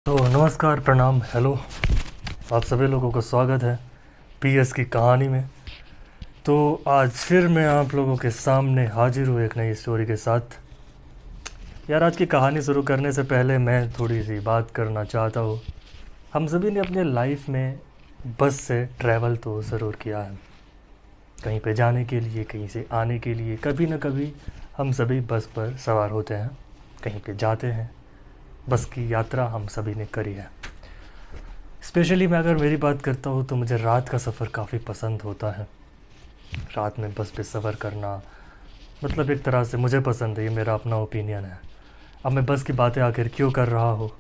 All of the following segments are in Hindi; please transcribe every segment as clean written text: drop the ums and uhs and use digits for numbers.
तो नमस्कार, प्रणाम, हेलो। आप सभी लोगों को स्वागत है पीएस की कहानी में। तो आज फिर मैं आप लोगों के सामने हाजिर हूँ एक नई स्टोरी के साथ। यार, आज की कहानी शुरू करने से पहले मैं थोड़ी सी बात करना चाहता हूँ। हम सभी ने अपने लाइफ में बस से ट्रैवल तो ज़रूर किया है, कहीं पे जाने के लिए, कहीं से आने के लिए। कभी ना कभी हम सभी बस पर सवार होते हैं, कहीं पे जाते हैं। बस की यात्रा हम सभी ने करी है। स्पेशली मैं अगर मेरी बात करता हूँ तो मुझे रात का सफ़र काफ़ी पसंद होता है। रात में बस पे सफ़र करना मतलब एक तरह से मुझे पसंद है, ये मेरा अपना ओपिनियन है। अब मैं बस की बातें आखिर क्यों कर रहा हूँ,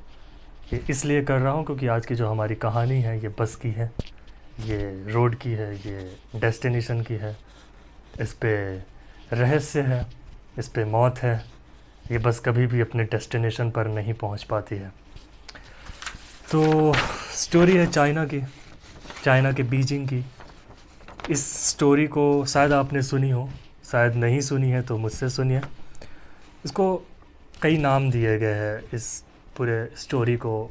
ये इसलिए कर रहा हूँ क्योंकि आज की जो हमारी कहानी है ये बस की है, ये रोड की है, ये डेस्टिनेशन की है। इस पे रहस्य है, इस पे मौत है। ये बस कभी भी अपने डेस्टिनेशन पर नहीं पहुँच पाती है। तो स्टोरी है चाइना की, चाइना के बीजिंग की। इस स्टोरी को शायद आपने सुनी हो, शायद नहीं सुनी है तो मुझसे सुनिए। इसको कई नाम दिए गए हैं इस पूरे स्टोरी को।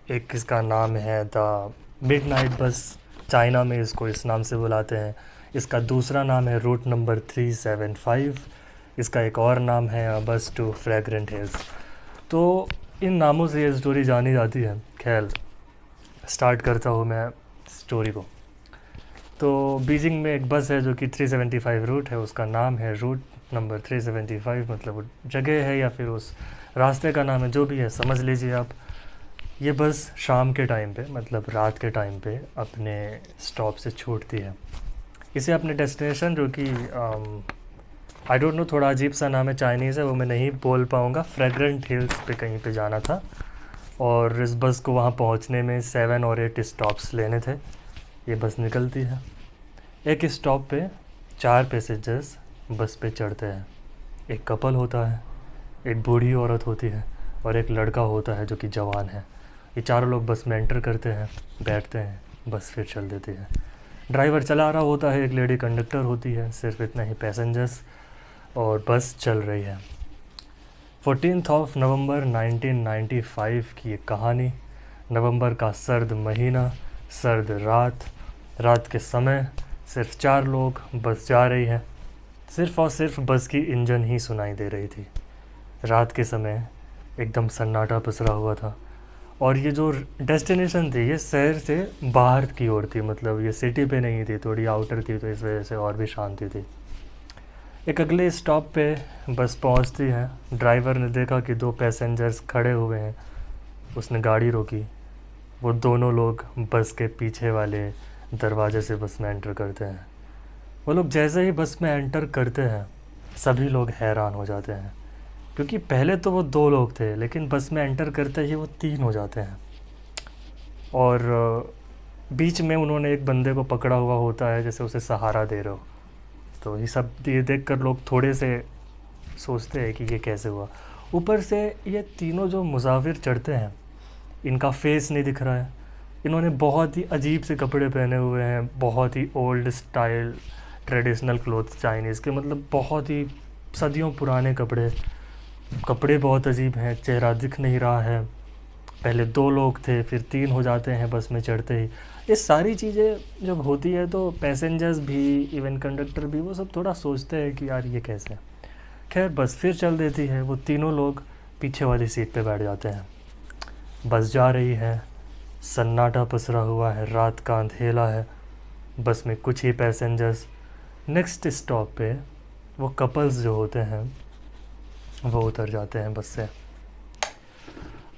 एक इसका नाम है द मिडनाइट बस, चाइना में इसको इस नाम से बुलाते हैं। इसका दूसरा नाम है रूट नंबर 375। इसका एक और नाम है बस टू फ्रेग्रेंट हिल्स। तो इन नामों से ये स्टोरी जानी जाती है। खैर, स्टार्ट करता हूँ मैं स्टोरी को। तो बीजिंग में एक बस है जो कि 375 रूट है, उसका नाम है रूट नंबर 375। मतलब वो जगह है या फिर उस रास्ते का नाम है, जो भी है समझ लीजिए आप। ये बस शाम के टाइम पे, मतलब रात के टाइम पे अपने स्टॉप से छूटती है। इसे अपने डेस्टिनेशन, जो कि आई डोंट नो, थोड़ा अजीब सा नाम है, चाइनीज़ है, वो मैं नहीं बोल पाऊँगा, फ्रेग्रेंट हिल्स पे कहीं पे जाना था। और इस बस को वहाँ पहुँचने में 7 और 8 स्टॉप्स लेने थे। ये बस निकलती है। एक स्टॉप पे 4 पैसेंजर्स बस पे चढ़ते हैं। एक कपल होता है, एक बूढ़ी औरत होती है और एक लड़का होता है जो कि जवान है। ये चारों लोग बस में एंटर करते हैं, बैठते हैं, बस फिर चल देती है। ड्राइवर चला रहा होता है, एक लेडी कंडक्टर होती है, सिर्फ इतना ही पैसेंजर्स, और बस चल रही है। 14 ऑफ नवंबर 1995 की ये कहानी। नवंबर का सर्द महीना, सर्द रात। रात के समय सिर्फ 4 लोग, बस जा रही है। सिर्फ और सिर्फ बस की इंजन ही सुनाई दे रही थी। रात के समय एकदम सन्नाटा पसरा हुआ था। और ये जो डेस्टिनेशन थी ये शहर से बाहर की ओर थी, मतलब ये सिटी पे नहीं थी, थोड़ी आउटर थी, तो इस वजह से और भी शांति थी। एक अगले स्टॉप पे बस पहुंचती है। ड्राइवर ने देखा कि 2 पैसेंजर्स खड़े हुए हैं, उसने गाड़ी रोकी। वो दोनों लोग बस के पीछे वाले दरवाजे से बस में एंटर करते हैं। वो लोग जैसे ही बस में एंटर करते हैं सभी लोग हैरान हो जाते हैं, क्योंकि पहले तो वो 2 लोग थे, लेकिन बस में एंटर करते ही वो 3 हो जाते हैं। और बीच में उन्होंने एक बंदे को पकड़ा हुआ होता है, जैसे उसे सहारा दे रहे हो। तो ये देख कर लोग थोड़े से सोचते हैं कि ये कैसे हुआ। ऊपर से ये तीनों जो मुसाफिर चढ़ते हैं, इनका फेस नहीं दिख रहा है। इन्होंने बहुत ही अजीब से कपड़े पहने हुए हैं, बहुत ही old style traditional clothes Chinese के, मतलब बहुत ही सदियों पुराने कपड़े। कपड़े बहुत अजीब हैं, चेहरा दिख नहीं रहा है। पहले 2 लोग थे, फिर 3 हो जाते हैं बस में चढ़ते ही। ये सारी चीज़ें जब होती है तो पैसेंजर्स भी, इवन कंडक्टर भी, वो सब थोड़ा सोचते हैं कि यार ये कैसे है। खैर, बस फिर चल देती है। वो तीनों लोग पीछे वाली सीट पे बैठ जाते हैं। बस जा रही है, सन्नाटा पसरा हुआ है, रात का अंधेला है, बस में कुछ ही पैसेंजर्स। नेक्स्ट स्टॉप पे वो कपल्स जो होते हैं वो उतर जाते हैं बस से।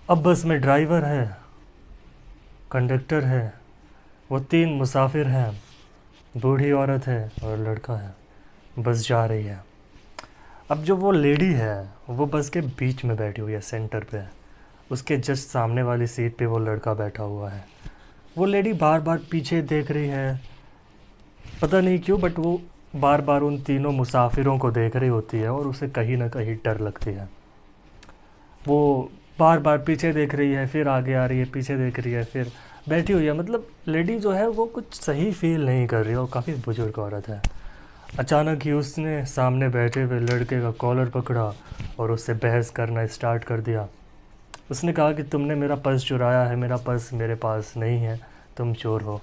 अब बस में ड्राइवर है, कंडक्टर है, वो 3 मुसाफिर हैं, बूढ़ी औरत है और लड़का है। बस जा रही है। अब जो वो लेडी है वो बस के बीच में बैठी हुई है, सेंटर पे। उसके जस्ट सामने वाली सीट पे वो लड़का बैठा हुआ है। वो लेडी बार बार पीछे देख रही है, पता नहीं क्यों, बट वो बार बार उन तीनों मुसाफिरों को देख रही होती है और उसे कहीं ना कहीं डर लगती है। वो बार बार पीछे देख रही है, फिर आगे आ रही है, पीछे देख रही है, फिर बैठी हुई है। मतलब लेडी जो है वो कुछ सही फील नहीं कर रही है, और काफ़ी बुजुर्ग औरत है। अचानक ही उसने सामने बैठे हुए लड़के का कॉलर पकड़ा और उससे बहस करना स्टार्ट कर दिया। उसने कहा कि तुमने मेरा पर्स चुराया है, मेरा पर्स मेरे पास नहीं है, तुम चोर हो।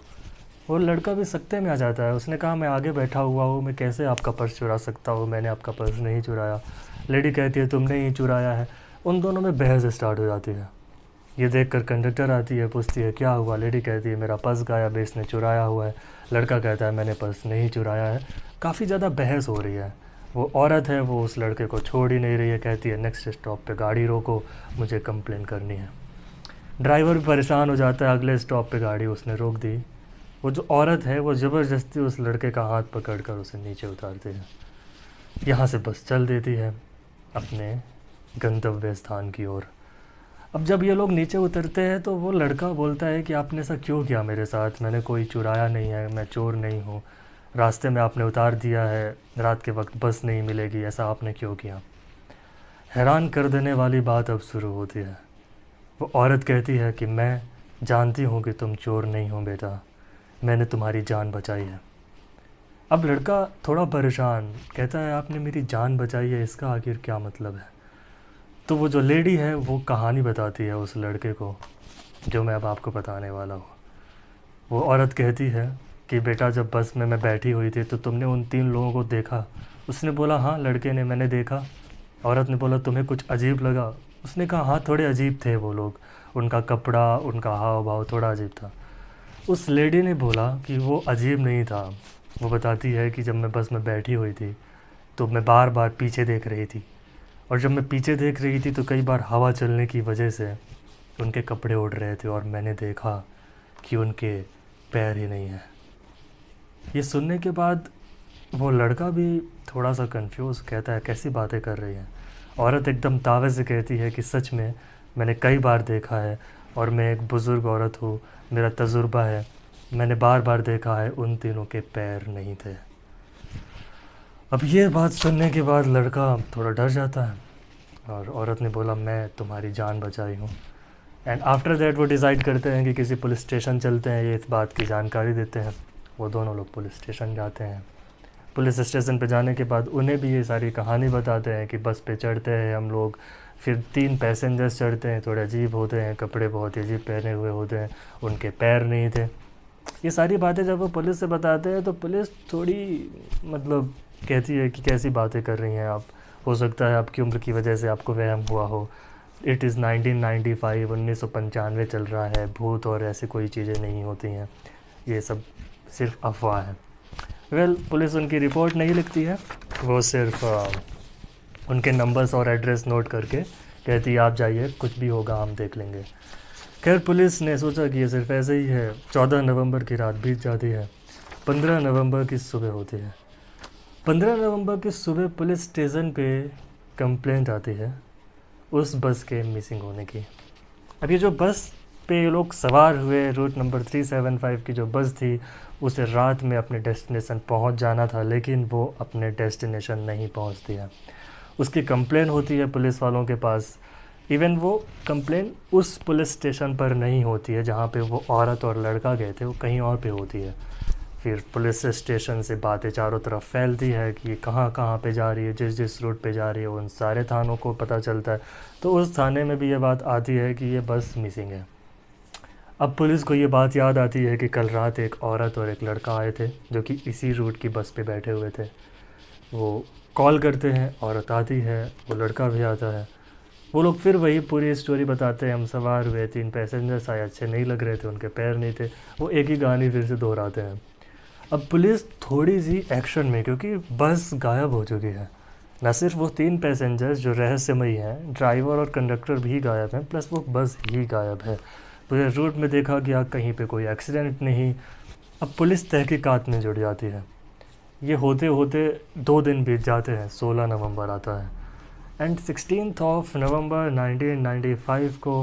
वो लड़का भी सकते में आ जाता है। उसने कहा मैं आगे बैठा हुआ हूँ, मैं कैसे आपका पर्स चुरा सकता हूँ, मैंने आपका पर्स नहीं चुराया। लेडी कहती है तुमने ही चुराया है। उन दोनों में बहस स्टार्ट हो जाती है। ये देखकर कंडक्टर आती है, पूछती है क्या हुआ। लेडी कहती है मेरा पर्स गायब है, इसने चुराया हुआ है। लड़का कहता है मैंने पर्स नहीं चुराया है। काफ़ी ज़्यादा बहस हो रही है। वो औरत है, वो उस लड़के को छोड़ ही नहीं रही है। कहती है नेक्स्ट स्टॉप पे गाड़ी रोको, मुझे कंप्लेन करनी है। ड्राइवर भी परेशान हो जाता है। अगले स्टॉप पे गाड़ी उसने रोक दी। वो जो औरत है वो ज़बरदस्ती उस लड़के का हाथ पकड़कर उसे नीचे उतारती है। यहाँ से बस चल देती है अपने गंतव्य स्थान की ओर। अब जब ये लोग नीचे उतरते हैं तो वो लड़का बोलता है कि आपने ऐसा क्यों किया मेरे साथ, मैंने कोई चुराया नहीं है, मैं चोर नहीं हूँ, रास्ते में आपने उतार दिया है, रात के वक्त बस नहीं मिलेगी, ऐसा आपने क्यों किया। हैरान कर देने वाली बात अब शुरू होती है। वो औरत कहती है कि मैं जानती हूँ कि तुम चोर नहीं हो बेटा, मैंने तुम्हारी जान बचाई है। अब लड़का थोड़ा परेशान कहता है आपने मेरी जान बचाई है, इसका आखिर क्या मतलब है। तो वो जो लेडी है वो कहानी बताती है उस लड़के को, जो मैं अब आपको बताने वाला हूँ। वो औरत कहती है कि बेटा जब बस में मैं बैठी हुई थी तो तुमने उन 3 लोगों को देखा। उसने बोला हाँ, लड़के ने, मैंने देखा। औरत ने बोला तुम्हें कुछ अजीब लगा। उसने कहा हाँ, थोड़े अजीब थे वो लोग, उनका कपड़ा, उनका हाव भाव थोड़ा अजीब था। उस लेडी ने बोला कि वो अजीब नहीं था। वो बताती है कि जब मैं बस में बैठी हुई थी तो मैं बार बार पीछे देख रही थी, और जब मैं पीछे देख रही थी तो कई बार हवा चलने की वजह से उनके कपड़े उड़ रहे थे और मैंने देखा कि उनके पैर ही नहीं हैं। ये सुनने के बाद वो लड़का भी थोड़ा सा कंफ्यूज, कहता है कैसी बातें कर रही हैं। औरत एकदम दावे से कहती है कि सच में मैंने कई बार देखा है, और मैं एक बुज़ुर्ग औरत हूँ, मेरा तजुर्बा है, मैंने बार बार देखा है उन तीनों के पैर नहीं थे। अब ये बात सुनने के बाद लड़का थोड़ा डर जाता है, और औरत ने बोला मैं तुम्हारी जान बचाई हूँ। एंड आफ्टर दैट वो डिसाइड करते हैं कि किसी पुलिस स्टेशन चलते हैं, ये इस बात की जानकारी देते हैं। वो दोनों लोग पुलिस स्टेशन जाते हैं। पुलिस स्टेशन पे जाने के बाद उन्हें भी ये सारी कहानी बताते हैं कि बस पे चढ़ते हैं हम लोग, फिर 3 पैसेंजर्स चढ़ते हैं, थोड़े अजीब होते हैं, कपड़े बहुत अजीब पहने हुए होते हैं, उनके पैर नहीं थे। ये सारी बातें जब वो पुलिस से बताते हैं तो पुलिस थोड़ी मतलब कहती है कि कैसी बातें कर रही हैं आप, हो सकता है आपकी उम्र की वजह से आपको वहम हुआ हो। इट इज़ 1995, 1995 चल रहा है, भूत और ऐसी कोई चीज़ें नहीं होती हैं, ये सब सिर्फ अफवाह है। पुलिस उनकी रिपोर्ट नहीं लिखती है, वो सिर्फ उनके नंबर्स और एड्रेस नोट करके कहती है आप जाइए, कुछ भी होगा हम देख लेंगे। खैर पुलिस ने सोचा कि ये सिर्फ ऐसे ही है। 14 नवंबर की रात बीत जाती है। 15 नवंबर की सुबह होती है। 15 नवंबर की सुबह पुलिस स्टेशन पे कंप्लेंट आती है उस बस के मिसिंग होने की। अब ये जो बस पे ये लोग सवार हुए, रूट नंबर 375 की जो बस थी, उसे रात में अपने डेस्टिनेशन पहुंच जाना था, लेकिन वो अपने डेस्टिनेशन नहीं पहुंचती है। उसकी कंप्लेन होती है पुलिस वालों के पास। इवन वो कंप्लेन उस पुलिस स्टेशन पर नहीं होती है जहाँ पे वो औरत और लड़का गए थे, वो कहीं और पे होती है। फिर पुलिस स्टेशन से बातें चारों तरफ फैलती है कि ये कहाँ कहाँ पे जा रही है, जिस जिस रूट पे जा रही है उन सारे थानों को पता चलता है। तो उस थाने में भी ये बात आती है कि ये बस मिसिंग है। अब पुलिस को ये बात याद आती है कि कल रात एक औरत और एक लड़का आए थे जो कि इसी रूट की बस पे बैठे हुए थे। वो कॉल करते हैं, औरत आती है, वो लड़का भी आता है। वो लोग फिर वही पूरी स्टोरी बताते हैं, हम सवार हुए, 3 पैसेंजर्स आए, अच्छे नहीं लग रहे थे, उनके पैर नहीं थे। वो एक ही कहानी फिर से दोहराते हैं। अब पुलिस थोड़ी सी एक्शन में, क्योंकि बस गायब हो चुकी है। न सिर्फ वो 3 पैसेंजर्स जो रहस्यमयी हैं, ड्राइवर और कंडक्टर भी गायब हैं, प्लस वो बस ही गायब है। पूरे रूट में देखा गया, कहीं पे कोई एक्सीडेंट नहीं। अब पुलिस तहकीकात में जुड़ जाती है। ये होते होते 2 दिन बीत जाते हैं, 16 नवंबर आता है। एंड 16 नवंबर 1995 को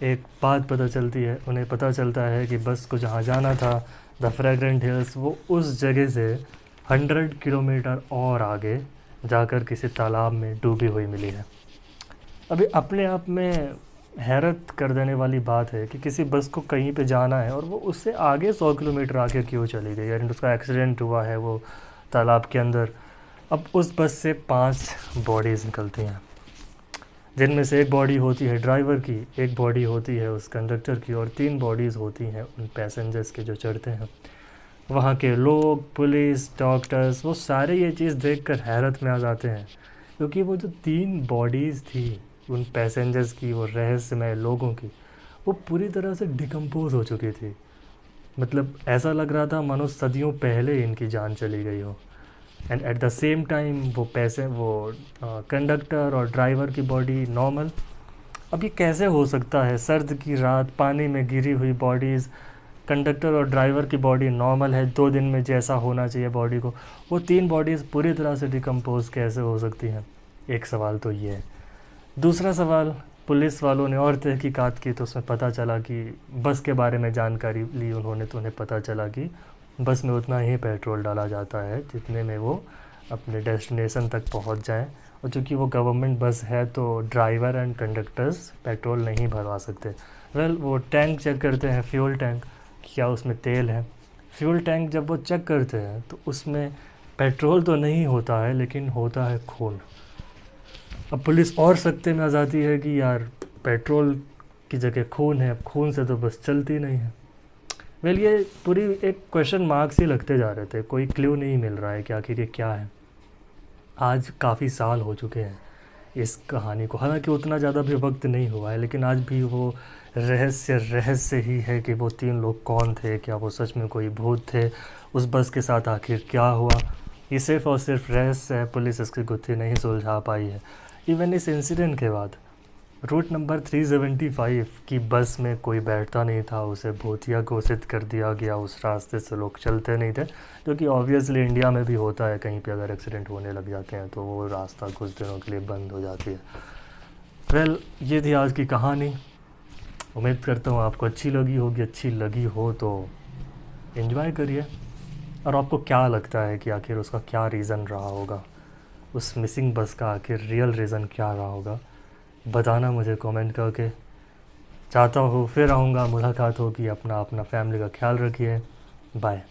एक बात पता चलती है। उन्हें पता चलता है कि बस को जहाँ जाना था, द फ्रेग्रेंट हिल्स, वो उस जगह से 100 किलोमीटर और आगे जाकर किसी तालाब में डूबी हुई मिली है। अभी अपने आप में हैरत कर देने वाली बात है कि किसी बस को कहीं पे जाना है और वो उससे आगे 100 किलोमीटर आगे क्यों चली गई, यानी उसका एक्सीडेंट हुआ है वो तालाब के अंदर। अब उस बस से 5 बॉडीज़ निकलती हैं। जिनमें से एक बॉडी होती है ड्राइवर की, एक बॉडी होती है उस कंडक्टर की, और 3 बॉडीज़ होती हैं उन पैसेंजर्स के जो चढ़ते हैं। वहाँ के लोग, पुलिस, डॉक्टर्स, वो सारे ये चीज़ देखकर हैरत में आ जाते हैं, क्योंकि वो जो 3 बॉडीज़ थी उन पैसेंजर्स की, वो रहस्यमय लोगों की, वो पूरी तरह से डिकम्पोज हो चुकी थी। मतलब ऐसा लग रहा था मानो सदियों पहले इनकी जान चली गई हो। And at the same time वो कंडक्टर और ड्राइवर की बॉडी नॉर्मल। अब ये कैसे हो सकता है? सर्द की रात, पानी में गिरी हुई बॉडीज़, कंडक्टर और ड्राइवर की बॉडी नॉर्मल है 2 दिन में जैसा होना चाहिए बॉडी को, वो 3 बॉडीज़ पूरी तरह से डिकम्पोज कैसे हो सकती हैं? एक सवाल तो ये है। दूसरा सवाल, पुलिस वालों ने और तहकीकात की तो उसमें पता चला कि बस के बारे में जानकारी ली उन्होंने, तो उन्हें पता चला कि बस में उतना ही पेट्रोल डाला जाता है जितने में वो अपने डेस्टिनेशन तक पहुंच जाएं। और चूँकि वो गवर्नमेंट बस है तो ड्राइवर एंड कंडक्टर्स पेट्रोल नहीं भरवा सकते। वो टैंक चेक करते हैं, फ्यूल टैंक, क्या उसमें तेल है। फ्यूल टैंक जब वो चेक करते हैं तो उसमें पेट्रोल तो नहीं होता है, लेकिन होता है खून। अब पुलिस और सकते में आ जाती है कि यार पेट्रोल की जगह खून है, अब खून से तो बस चलती नहीं है। ये पूरी एक क्वेश्चन मार्क्स ही लगते जा रहे थे, कोई क्ल्यू नहीं मिल रहा है कि आखिर ये क्या है। आज काफ़ी साल हो चुके हैं इस कहानी को, हालांकि उतना ज़्यादा भी वक्त नहीं हुआ है, लेकिन आज भी वो रहस्य ही है कि वो 3 लोग कौन थे, क्या वो सच में कोई भूत थे, उस बस के साथ आखिर क्या हुआ। ये सिर्फ़ और सिर्फ रहस्य है, पुलिस इसकी गुत्थी नहीं सुलझा पाई है। इवन इस इंसिडेंट के बाद रूट नंबर 375 की बस में कोई बैठता नहीं था, उसे भूतिया घोषित कर दिया गया, उस रास्ते से लोग चलते नहीं थे, जो कि ऑब्वियसली इंडिया में भी होता है। कहीं पे अगर एक्सीडेंट होने लग जाते हैं तो वो रास्ता कुछ दिनों के लिए बंद हो जाती है। ये थी आज की कहानी। उम्मीद करता हूँ आपको अच्छी लगी होगी। अच्छी लगी हो तो एंजॉय करिए। और आपको क्या लगता है कि आखिर उसका क्या रीज़न रहा होगा, उस मिसिंग बस का आखिर रियल रीज़न क्या रहा होगा, बताना मुझे कमेंट करके। चाहता हूँ फिर आऊँगा, मुलाकात होगी। अपना फैमिली का ख्याल रखिए। बाय।